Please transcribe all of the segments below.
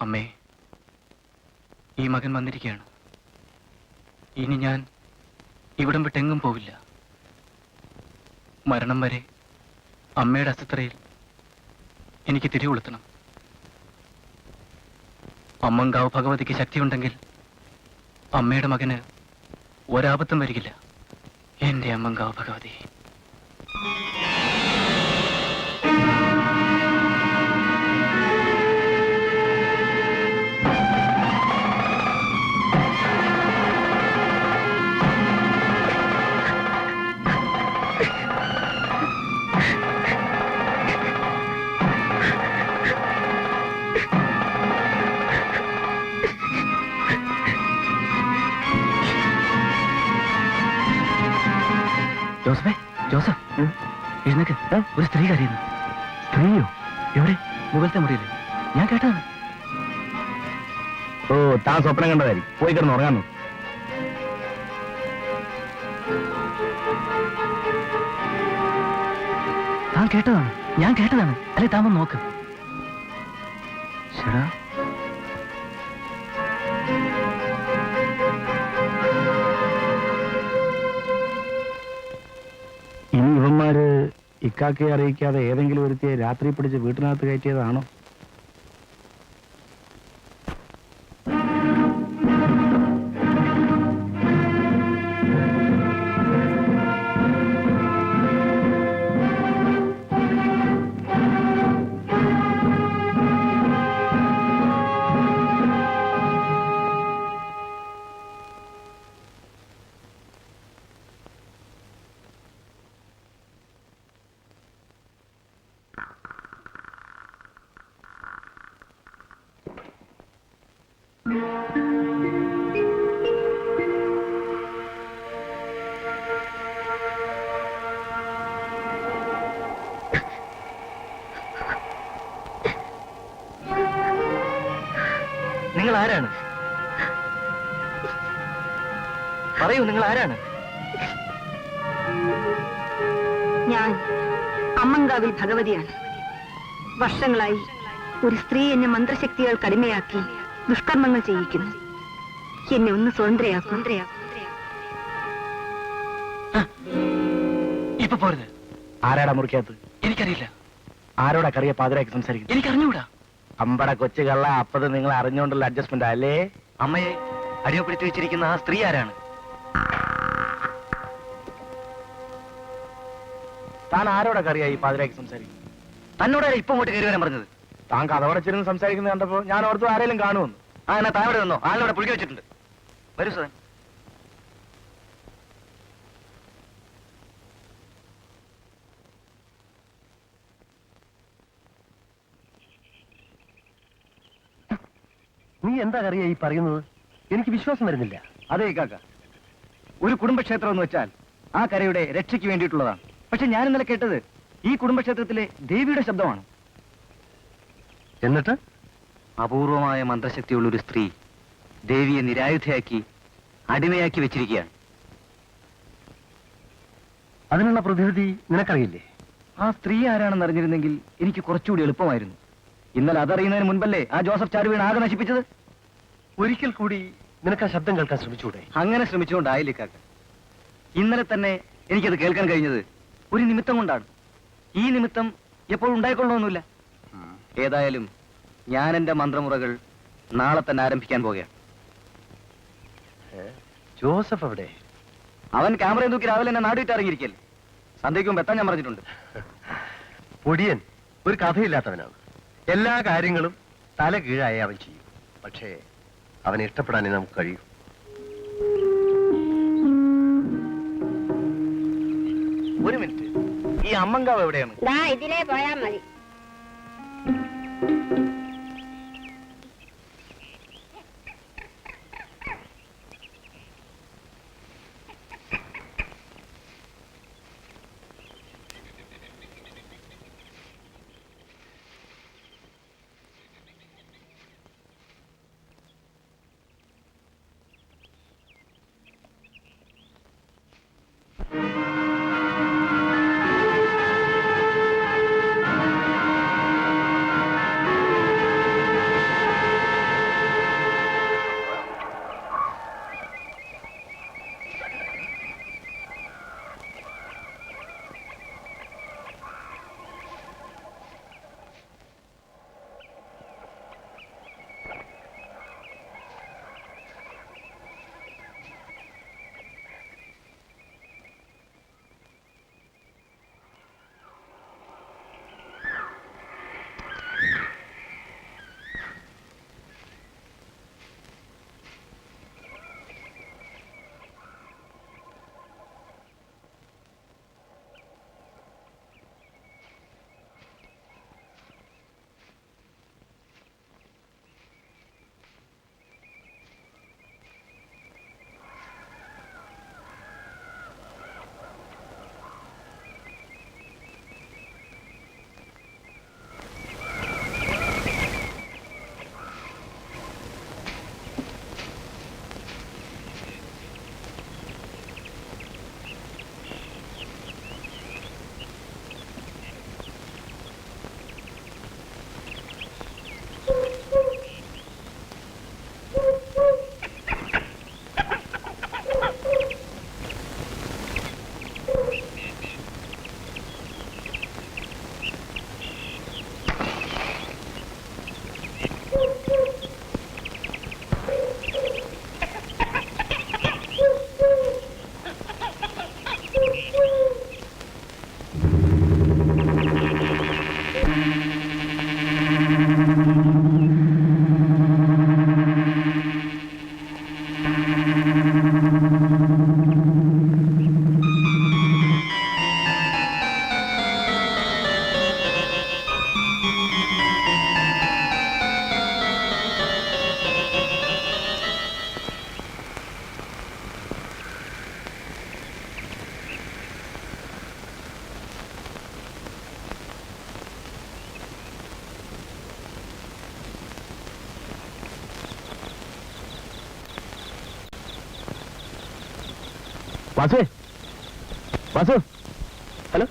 അമ്മേ, ഈ മകൻ വന്നിരിക്കുകയാണ്. ഇനി ഞാൻ ഇവിടം വിട്ടെങ്ങും പോവില്ല. മരണം വരെ അമ്മയുടെ അസത്രയിൽ എനിക്ക് തിരികൊളുത്തണം. അമ്മങ്കാവ് ഭഗവതിക്ക് ശക്തിയുണ്ടെങ്കിൽ അമ്മയുടെ മകന് ഒരാപത്തും വരികില്ല. എന്റെ അമ്മങ്കാവ് ഭഗവതി. ജോസഫേ, ജോസഫ് എഴുന്നേക്ക്. ഒരു സ്ത്രീ കരയുന്നു. സ്ത്രീയോ? എവിടെ? മുകളിലത്തെ മുറിയില്ലേ? ഞാൻ കേട്ടതാണ്. ഓ, താൻ സ്വപ്നം കണ്ടതായിരിക്കും. പോയി കിടന്ന് ഉറങ്ങാന്നു. താൻ കേട്ടതാണ്. ഞാൻ കേട്ടതാണ്. അല്ലെ, താൻ വന്ന് നോക്ക്. ശരാ, ഇനി ഇവന്മാര് ഇക്കാക്കയെ അറിയിക്കാതെ ഏതെങ്കിലും ഒരുത്തിയെ രാത്രി പിടിച്ച് വീട്ടിനകത്ത് കയറ്റിയതാണോ? നിങ്ങൾ ആരാണ്? പറയൂ, നിങ്ങൾ ആരാണ്? ഞാൻ അമ്മങ്കാവിൽ ഭഗവതിയാണ്. വർഷങ്ങളായി ഒരു സ്ത്രീ എന്നെ മന്ത്രശക്തികൾക്ക് അടിമയാക്കി ദുഷ്കർമ്മങ്ങൾ ചെയ്യിക്കുന്നു. എന്നെ ഒന്ന് സ്വതന്ത്രയാക്കും. ഇപ്പൊ പോരുത്. ആരാടാ മുറിക്കകത്ത്? എനിക്കറിയില്ല. ആരോടാ കറിയ പാതിരാക്കി സംസാരിക്കുന്നു? എനിക്കറിഞ്ഞൂടാ. അമ്പട കൊച്ചു കള്ള. അപ്പത് നിങ്ങൾ അറിഞ്ഞുകൊണ്ടുള്ള അഡ്ജസ്റ്റ്മെന്റ് അല്ലേ? അമ്മയെ അടിമപ്പെടുത്തി വെച്ചിരിക്കുന്ന ആ സ്ത്രീ ആരാണ്? താൻ ആരോടാ കറിയാ ഈ പാതിരാക്കി സംസാരിക്കുന്നു? തന്നോടാണ് ഇപ്പൊ അങ്ങോട്ട് കയറി വരാൻ പറഞ്ഞത്. താൻ കഥവടച്ചിരുന്ന് സംസാരിക്കുന്നത് കണ്ടപ്പോ ഞാൻ ഓർത്തു ആരെങ്കിലും കാണുമെന്ന്. ആ, എന്നാ താഴെ നിന്നോ. ആളിനോടെ പുളിക്കി വെച്ചിട്ടുണ്ട്. വരൂ സദൻ. നീ എന്താ കറിയാ ഈ പറയുന്നത്? എനിക്ക് വിശ്വാസം വരുന്നില്ല. അതെ കാക്ക, ഒരു കുടുംബക്ഷേത്രം എന്ന് വെച്ചാൽ ആ കരയുടെ രക്ഷയ്ക്ക് വേണ്ടിയിട്ടുള്ളതാണ്. പക്ഷെ ഞാൻ ഇന്നലെ കേട്ടത് ഈ കുടുംബക്ഷേത്രത്തിലെ ദേവിയുടെ ശബ്ദമാണ്. എന്നിട്ട് അപൂർവമായ മന്ത്രശക്തിയുള്ള ഒരു സ്ത്രീ ദേവിയെ നിരായുധയാക്കി അടിമയാക്കി വെച്ചിരിക്കുകയാണ്. അതിനുള്ള പ്രതിവിധി നിനക്കറിയില്ലേ? ആ സ്ത്രീ ആരാണെന്ന് അറിഞ്ഞിരുന്നെങ്കിൽ എനിക്ക് കുറച്ചുകൂടി എളുപ്പമായിരുന്നു. ഇന്നലെ അതറിയുന്നതിന് മുൻപല്ലേ ആ ജോസഫ് ചാരുവീണ് ആകെ നശിപ്പിച്ചത്. ഒരിക്കൽ കൂടി നിനക്ക് ആ ശബ്ദം കേൾക്കാൻ ശ്രമിച്ചൂടെ? അങ്ങനെ ശ്രമിച്ചുകൊണ്ടായില്ലേ കാക്ക. ഇന്നലെ തന്നെ എനിക്കത് കേൾക്കാൻ കഴിഞ്ഞത് ഒരു നിമിത്തം കൊണ്ടാണ്. ഈ നിമിത്തം എപ്പോഴും ഉണ്ടായിക്കൊള്ളണമെന്നില്ല. ഏതായാലും ഞാൻ എന്റെ മന്ത്രമുറകൾ നാളെ തന്നെ ആരംഭിക്കാൻ പോകുകയാണ്. ജോസഫ് എവിടെ? അവൻ ക്യാമറയും തൂക്കി രാവിലെ എന്നെ നാടുവിട്ട് ഇറങ്ങിയിരിക്കൽ. സന്ധ്യയ്ക്ക് മുമ്പ് എത്താൻ ഞാൻ പറഞ്ഞിട്ടുണ്ട്. പൊടിയൻ ഒരു കഥയില്ലാത്തവനാണ്. എല്ലാ കാര്യങ്ങളും തല കീഴായി അവൻ ചെയ്യും. പക്ഷേ അവനെ ഇഷ്ടപ്പെടാനേ നമുക്ക് കഴിയൂ. ഒരു മിനിറ്റ്, ഈ അമ്മങ്കാവ് എവിടെയാണ്? ഇതിലേ പോയാ മതി. വാസുവേ, വാസു, ഹലോ,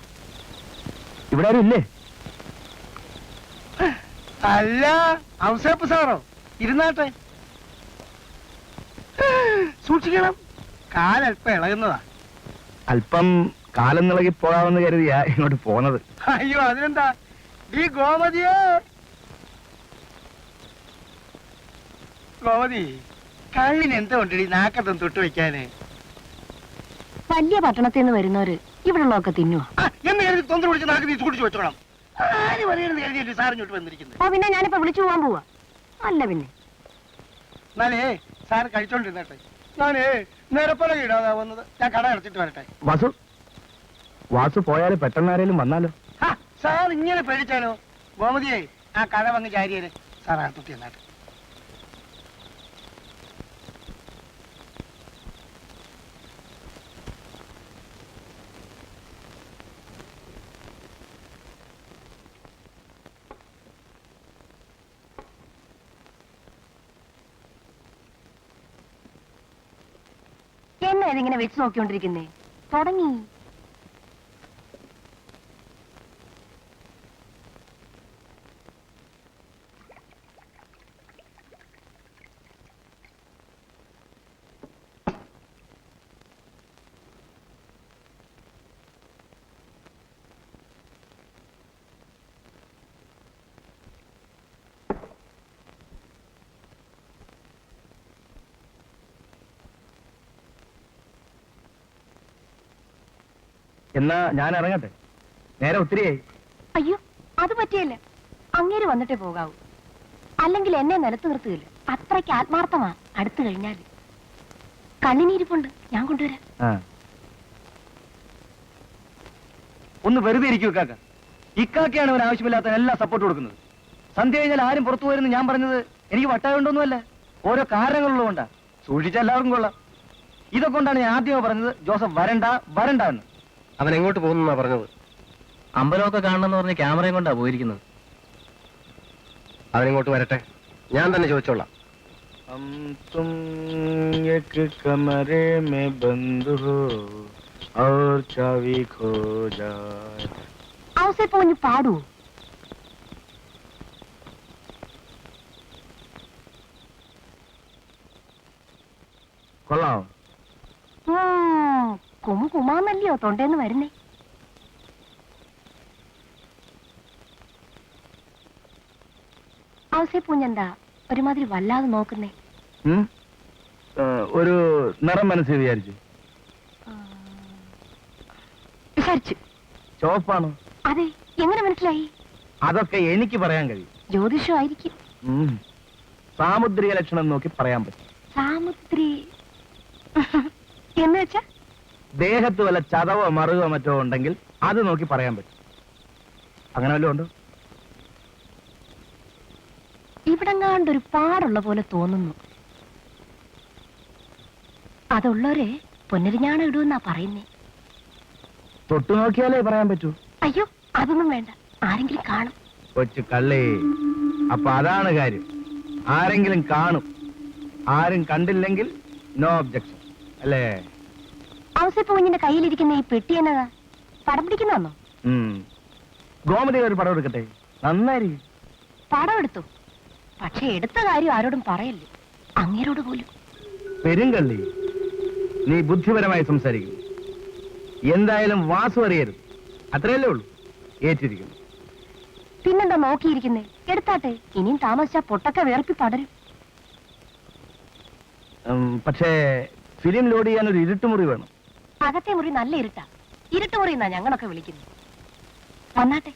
ഇവിടെ ആരും ഇല്ലേ? അല്ല, ഔസേപ്പ് സാറോ? ഇരുന്നാട്ടെ. സൂക്ഷിക്കണം, കാലല്പം ഇളകുന്നതാ. അല്പം കാലം നിളകി പോകാമെന്ന് കരുതിയാ ഇങ്ങോട്ട് പോന്നത്. അയ്യോ, അതിനെന്താ? ഈ ഗോമതിയെ, ഗോമതി, കള്ളിന് എന്താ ഉണ്ടടി നാക്കത്തും തൊട്ട് വെക്കാന്? വലിയ പട്ടണത്തിൽ നിന്ന് വരുന്നവര് ഇവിടെ ഉള്ളതൊക്കെ തിന്നുവോ? എന്ന് കരുതി തൊന്ത പിടിച്ച് നാക്ക് നീ സൂക്ഷിച്ചു വെച്ചോണം. ആര് പറയുന്നത് കരുതിയല്ലേ സാറിഞ്ഞോട്ട് വന്നിരിക്കുന്നത്? ഓ, പിന്നെ ഞാനിപ്പോ വിളിച്ചു പോവാൻ പോവാ. അല്ല പിന്നെ എന്നാലേ സാറ് കഴിച്ചോണ്ടിരുന്നട്ടെ. ഞാനേ നിരപ്പല ഇടാതാ വന്നത്. ഞാൻ കട അടച്ചിട്ട് വരട്ടെ. വാസു, വാസു പോയാല് പെട്ടെന്ന് ആരേലും വന്നാലോ? സാർ ഇങ്ങനെ പേടിച്ചാലോ? ഗോമതിയെ, ആ കട വന്ന് ചാരിയേനെ സാർ അകത്തെത്തി എന്നാട്ടെ. എന്നാ ഇതിങ്ങനെ വെച്ച് നോക്കിക്കൊണ്ടിരിക്കുന്നേ? തുടങ്ങി. എന്നാ ഞാൻ ഇറങ്ങട്ടെ, നേരെ ഒത്തിരിയായി. അയ്യോ, അത് പറ്റിയല്ല. അങ്ങേര് വന്നിട്ടേ പോകാവൂ. അല്ലെങ്കിൽ എന്നെ നിലത്ത് നിർത്തുകയില്ല. അത്രയ്ക്ക് ആത്മാർത്ഥമാ. അടുത്തു കഴിഞ്ഞാല് കണ്ണിനിരിപ്പുണ്ട്, ഞാൻ കൊണ്ടുവരാം. ഒന്ന് വെറുതെ ഇരിക്കൂ കാക്ക. ഇക്കാക്കയാണ് അവൻ ആവശ്യമില്ലാത്ത എല്ലാ സപ്പോർട്ട് കൊടുക്കുന്നത്. സന്ധ്യ കഴിഞ്ഞാൽ ആരും പുറത്തു പോയെന്ന് ഞാൻ പറഞ്ഞത് എനിക്ക് വട്ടായോണ്ടൊന്നുമല്ല, ഓരോ കാരണങ്ങളുള്ളതുകൊണ്ടാ. സൂക്ഷിച്ച എല്ലാവർക്കും കൊള്ളാം. ഇതൊക്കെ കൊണ്ടാണ് ഞാൻ ആദ്യമേ പറഞ്ഞത് ജോസഫ് വരണ്ട വരണ്ട എന്ന്. അവൻ എങ്ങോട്ട് പോകുന്നാ പറഞ്ഞത്? അമ്പലമൊക്കെ കാണണമെന്ന് പറഞ്ഞ് ക്യാമറയും കൊണ്ടാ പോയിരിക്കുന്നത്. അവനിങ്ങോട്ട് വരട്ടെ, ഞാൻ തന്നെ ചോദിച്ചോളാം. ഔസേപ്പ് പാടൂ. കൊള്ളാം. കുമാന്നല്ലയോ തൊണ്ടേന്ന് വരുന്നേ? ഔസേപ്പൂഞ്ഞെന്താ ഒരുമാതിരി വല്ലാതെ നോക്കുന്നേ? ഒരു നിറം മനസ്സിൽ വിചാരിച്ചു. വിചാരിച്ചു ചോപ്പാണോ? അതെ. എങ്ങനെ മനസ്സിലായി? അതൊക്കെ എനിക്ക് പറയാൻ കഴിയും. ജ്യോതിഷമായിരിക്കും. സാമുദ്രിക ലക്ഷണം നോക്കി പറയാൻ പറ്റും. സാമുദ്രി എന്ന് വെച്ചാ ദേഹത്ത് വല്ല ചതവോ മറുകോ മറ്റോ ഉണ്ടെങ്കിൽ അത് നോക്കി പറയാൻ പറ്റും. അങ്ങനെ വല്ലതും ഉണ്ടോ? ഇവിടെങ്ങാണ്ടൊരു പാടുള്ള പോലെ തോന്നുന്നു. അതുള്ളവരെ പൊന്നരിഞ്ഞാണ് ഇടുമെന്നാ പറയുന്നേ. തൊട്ടു നോക്കിയാലേ പറയാൻ പറ്റൂ. അയ്യോ, അതൊന്നും വേണ്ട. ആരെങ്കിലും കാണും. കൊച്ചു കള്ളേ, അപ്പൊ അതാണ് കാര്യം. ആരെങ്കിലും കാണും. ആരും കണ്ടില്ലെങ്കിൽ നോ ഒബ്ജക്ഷൻ, അല്ലേ? ഔസേപ്പ് കുഞ്ഞിന്റെ കയ്യിലിരിക്കുന്ന ഈ പെട്ടി എന്നതാ? പടം പിടിക്കുന്നോ? ഗോമതി ഒരു പടം എടുക്കട്ടെ, നന്നായിരിക്കും. പടം എടുത്തു. പക്ഷെ എടുത്ത കാര്യം ആരോടും പറയല്ലേ, അങ്ങേരോട് പോലും. പെരുങ്കള്ളി, നീ ബുദ്ധിപരമായി സംസാരിക്കുന്നു. എന്തായാലും വാസു അറിയരുത്, അത്രയല്ലേ ഉള്ളൂ. ഏറ്റിരിക്കുന്നു. പിന്നെന്താ നോക്കിയിരിക്കുന്നേ? എടുത്താട്ടെ. ഇനിയും താമസിച്ചാ പൊട്ടൊക്കെ വേർപ്പി പടരും. പക്ഷേ ഫിലിം ലോഡ് ചെയ്യാൻ ഒരു ഇരുട്ടുമുറി വേണം. അകത്തെ മുറി നല്ല ഇരുട്ടാ. ഇരുട്ടുമുറി എന്നാ ഞങ്ങളൊക്കെ വിളിക്കുന്നത്. വന്നാട്ടെ.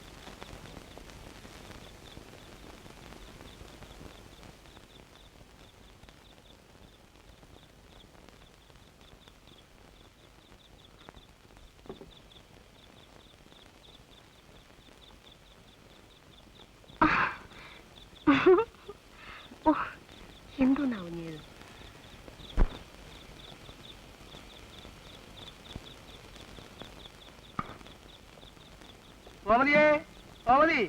എന്തോന്നാ കുഞ്ഞത്? ഗോമതിയേ, ഗോമതി.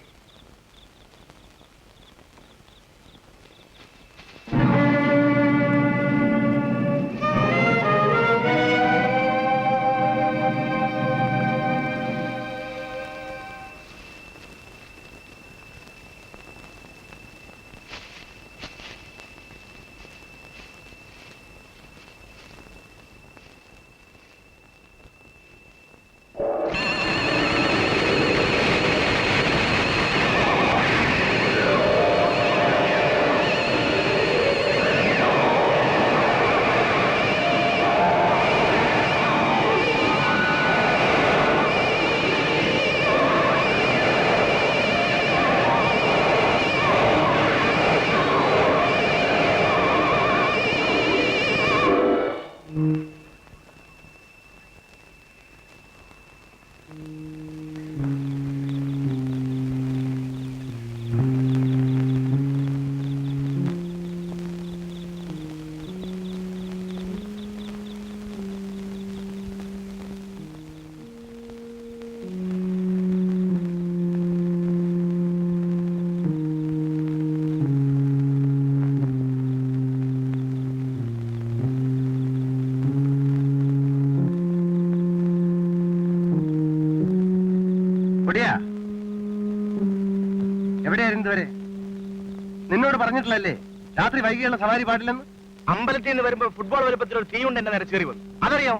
പൊടിയാ, എവിടെയായിരുന്നു ഇതുവരെ? നിന്നോട് പറഞ്ഞിട്ടില്ലല്ലേ രാത്രി വൈകിയുള്ള സവാരി പാടില്ലെന്ന്? അമ്പലത്തിൽ നിന്ന് വരുമ്പോ ഫുട്ബോൾ വലുപ്പത്തിൽ ഒരു തീ കൊണ്ട് എന്നെ നിരച്ചേറി വന്നു. അതറിയോ?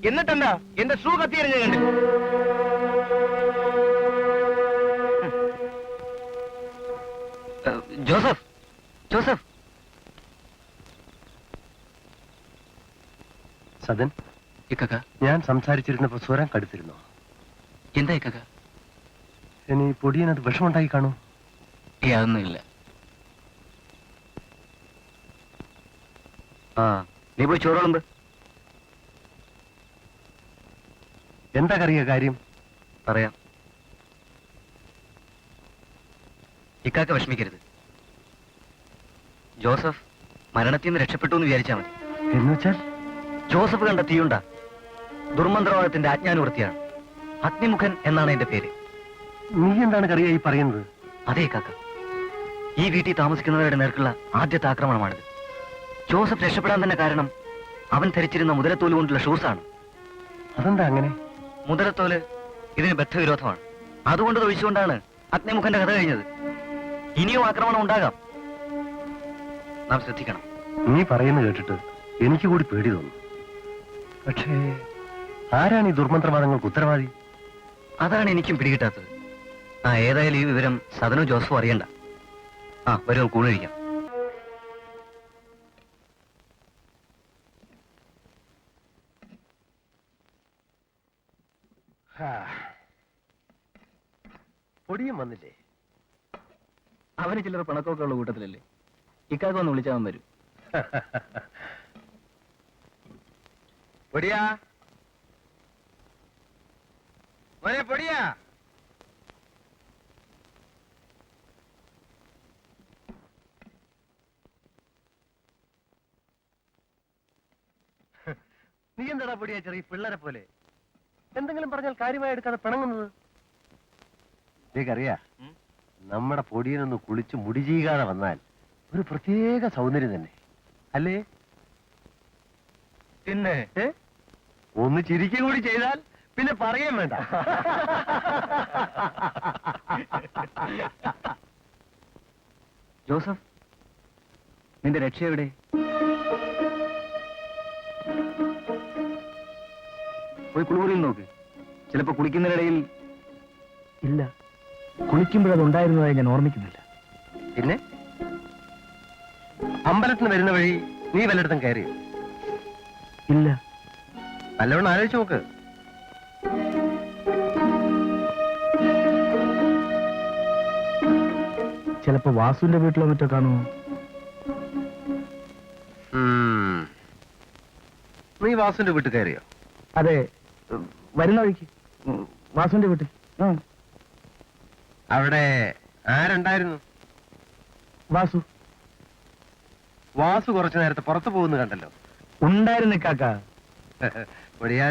എന്നിട്ടെന്താ എന്റെ ഷൂ കത്തിയെറിഞ്ഞ കണ്ടു. Joseph, Joseph. സദൻ, ഇക്കക്ക, ഞാൻ സംസാരിച്ചിരുന്നപ്പോ സ്വരം കടുത്തിരുന്നോ? എന്താ ഇക്കക്ക? ഇനി പൊടിയനത് വിഷമുണ്ടായി കാണൂ. അതൊന്നുമില്ല. ആ, നീ പോയി ചോറുണ്ട്. എന്താ കറിയ കാര്യം? പറയാം. ഇക്കാക്ക വിഷമിക്കരുത്. ജോസഫ് മരണത്തിൽ നിന്ന് രക്ഷപ്പെട്ടു എന്ന് വിചാരിച്ചാ മതി. എന്നുവെച്ചാൽ? ജോസഫ് കണ്ട തീയുണ്ട ദുർമന്ത്രവാദത്തിന്റെ ആജ്ഞാനുവൃത്തിയാണ്. അഗ്നിമുഖൻ എന്നാണ് എന്റെ പേര്. നീ എന്താണ് കറിയായി പറയുന്നത്? അതേ കാക്ക, ഈ വീട്ടിൽ താമസിക്കുന്നവരുടെ നേർക്കുള്ള ആദ്യത്തെ ആക്രമണമാണിത്. ജോസഫ് രക്ഷപ്പെടാൻ തന്നെ കാരണം അവൻ ധരിച്ചിരുന്ന മുതലത്തോല് കൊണ്ടുള്ള ഷൂസാണ്. അതെന്താ അങ്ങനെ? മുതലത്തോല് ഇതിന് ബദ്ധവിരോധമാണ്. അതുകൊണ്ട് തൊഴിച്ചുകൊണ്ടാണ് അഗ്നിമുഖന്റെ കഥ കഴിഞ്ഞത്. ഇനിയും ആക്രമണം ഉണ്ടാകാം. നാം ശ്രദ്ധിക്കണം. നീ പറയുന്നത് കേട്ടിട്ട് എനിക്ക് കൂടി പേടി തോന്നുന്നു. പക്ഷേ ആരാണ് ഈ ദുർമന്ത്രവാദങ്ങൾക്ക് ഉത്തരവാദി? അതാണ് എനിക്കും പിടികിട്ടാത്തത്. ഏതായാലും ഈ വിവരം സദനോ ജോസഫോ അറിയണ്ട. വരും കൂണിരിക്കാം. പൊടിയും വന്നില്ലേ? അവന് ചിലർ പിണക്കമൊക്കെ ഉള്ള കൂട്ടത്തിലല്ലേ. ഇക്കാക്ക ഒന്ന് വിളിച്ചാൽ അവൻ വരും. പൊടിയാ, മോനെ പൊടിയാ. നീ എന്താടാ പൊടിയാ ചെറിയ പിള്ളേരെ പോലെ എന്തെങ്കിലും പറഞ്ഞാൽ കാര്യമായി എടുക്കാതെ പിണങ്ങുന്നത്? നീക്കറിയാ, നമ്മുടെ പൊടിയനൊന്ന് കുളിച്ച് മുടി ചെയ്യാതെ വന്നാൽ ഒരു പ്രത്യേക സൗന്ദര്യം തന്നെ അല്ലേ? പിന്നെ ഒന്ന് ചിരിക്കും കൂടി ചെയ്താൽ പിന്നെ പറയാൻ വേണ്ട. ജോസഫ്, നിന്റെ രക്ഷ എവിടെ? പോയി കുളിമുറിയിൽ നോക്ക്. ചിലപ്പോ കുളിക്കുന്നതിനിടയിൽ. ഇല്ല, കുളിക്കുമ്പോഴത് ഉണ്ടായിരുന്നതായി ഞാൻ ഓർമ്മിക്കുന്നില്ല. പിന്നെ അമ്പലത്തിന് വരുന്ന വഴി നീ വല്ലയിടത്തും കയറി? ഇല്ല. നല്ലവണ്ണം ആലോചിച്ച് നോക്ക്. ചിലപ്പോ വാസുവിന്റെ വീട്ടിലോ മറ്റോ കാണുമോ? നീ വാസുവിന്റെ വീട്ടിൽ കയറിയോ? അതെ, വരുന്ന വഴിക്ക് വാസുവിന്റെ വീട്ടിൽ. അവിടെ ആരുണ്ടായിരുന്നു? വാസു. വാസു കുറച്ചു നേരത്തെ പുറത്തു പോകുന്നു കണ്ടല്ലോ. ഉണ്ടായിരുന്നു കാക്ക. ഒടിയാ